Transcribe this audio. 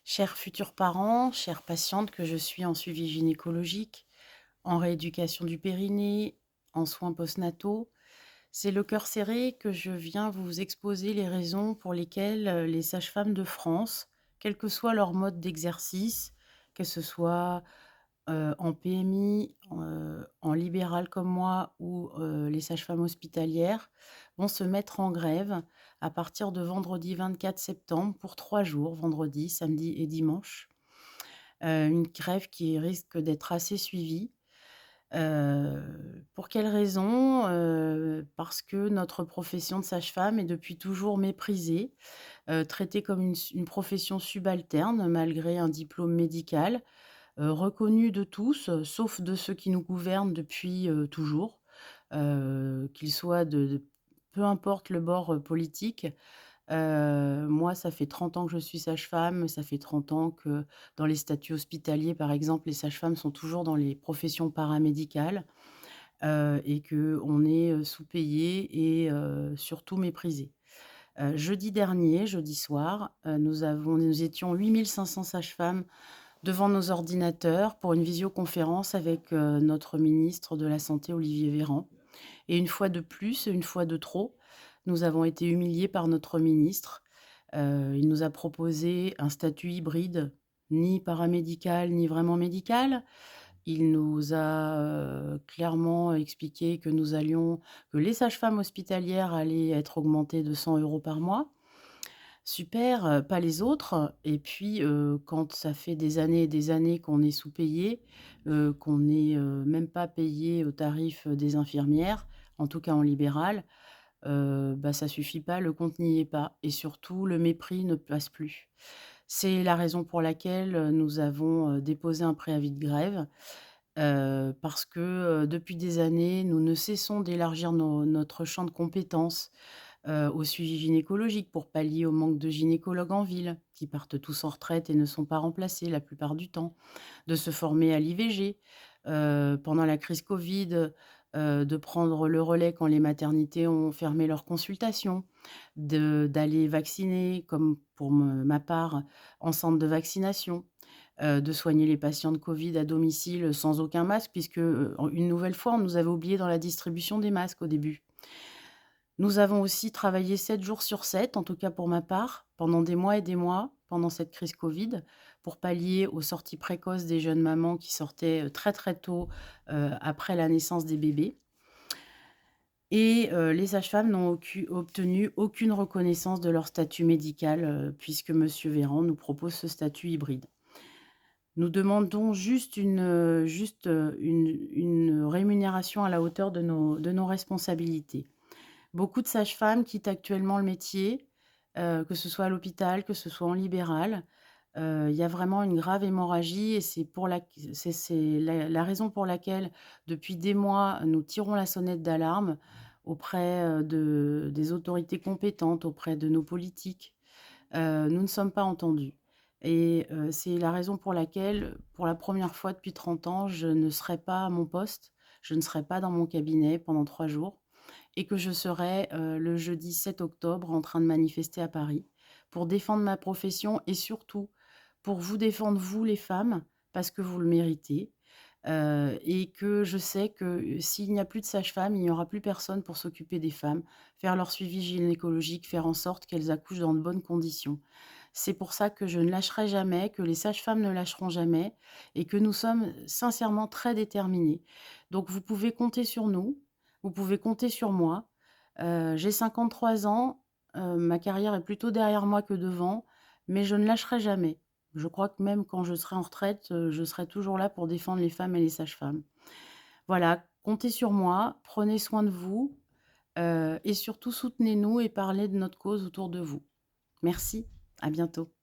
Chers futurs parents, chères patientes que je suis en suivi gynécologique, en rééducation du périnée, en soins postnataux, c'est le cœur serré que je viens vous exposer les raisons pour lesquelles les sages-femmes de France, quel que soit leur mode d'exercice, que ce soit en PMI, en libéral comme moi ou les sages-femmes hospitalières, vont se mettre en grève à partir de vendredi 24 septembre pour 3 jours, vendredi, samedi et dimanche. Une grève qui risque d'être assez suivie. Pour quelles raisons? Parce que notre profession de sage-femme est depuis toujours méprisée, traitée comme une profession subalterne malgré un diplôme médical, reconnue de tous, sauf de ceux qui nous gouvernent depuis, toujours, qu'ils soient de peu importe le bord, politique. Moi, ça fait 30 ans que je suis sage-femme, ça fait 30 ans que dans les statuts hospitaliers, par exemple, les sages-femmes sont toujours dans les professions paramédicales, et qu'on est, sous-payées et surtout méprisées. Jeudi dernier, jeudi soir, nous étions 8 500 sages-femmes devant nos ordinateurs pour une visioconférence avec, notre ministre de la santé Olivier Véran, et une fois de plus, une fois de trop, nous avons été humiliés par notre ministre. Il nous a proposé un statut hybride, ni paramédical, ni vraiment médical. Il nous a, clairement expliqué que les sages-femmes hospitalières allaient être augmentées de 100 € par mois. Super, pas les autres. Et puis, quand ça fait des années et des années qu'on est sous-payé, qu'on n'est, même pas payé au tarif, des infirmières, en tout cas en libéral, bah, ça suffit pas, le compte n'y est pas et surtout le mépris ne passe plus. C'est la raison pour laquelle, nous avons, déposé un préavis de grève, parce que, depuis des années, nous ne cessons d'élargir notre champ de compétences, au suivi gynécologique pour pallier au manque de gynécologues en ville, qui partent tous en retraite et ne sont pas remplacés la plupart du temps. De se former à l'IVG, pendant la crise Covid, de prendre le relais quand les maternités ont fermé leurs consultations, d'aller vacciner comme pour ma part en centre de vaccination, de soigner les patients de Covid à domicile sans aucun masque puisque, une nouvelle fois, on nous avait oubliés dans la distribution des masques au début. Nous avons aussi travaillé 7 jours sur 7, en tout cas pour ma part, pendant des mois et des mois, pendant cette crise Covid, pour pallier aux sorties précoces des jeunes mamans qui sortaient, très, très tôt, après la naissance des bébés, et les sages-femmes n'ont obtenu aucune reconnaissance de leur statut médical, puisque monsieur Véran nous propose ce statut hybride. Nous demandons une rémunération à la hauteur de nos responsabilités. Beaucoup de sages-femmes quittent actuellement le métier, que ce soit à l'hôpital, que ce soit en libéral. Il y a vraiment une grave hémorragie et c'est la raison pour laquelle, depuis des mois, nous tirons la sonnette d'alarme auprès, des autorités compétentes, auprès de nos politiques. Nous ne sommes pas entendus et c'est la raison pour laquelle, pour la première fois depuis 30 ans, je ne serai pas à mon poste, je ne serai pas dans mon cabinet pendant 3 jours et que je serai, le jeudi 7 octobre en train de manifester à Paris pour défendre ma profession et surtout pour vous défendre, vous les femmes, parce que vous le méritez, et que je sais que, s'il n'y a plus de sages-femmes, il n'y aura plus personne pour s'occuper des femmes, faire leur suivi gynécologique, faire en sorte qu'elles accouchent dans de bonnes conditions. C'est pour ça que je ne lâcherai jamais, que les sages-femmes ne lâcheront jamais et que nous sommes sincèrement très déterminés. Donc vous pouvez compter sur nous, vous pouvez compter sur moi. J'ai 53 ans, ma carrière est plutôt derrière moi que devant, mais je ne lâcherai jamais. Je crois que même quand je serai en retraite, je serai toujours là pour défendre les femmes et les sages-femmes. Voilà, comptez sur moi, prenez soin de vous, et surtout soutenez-nous et parlez de notre cause autour de vous. Merci, à bientôt.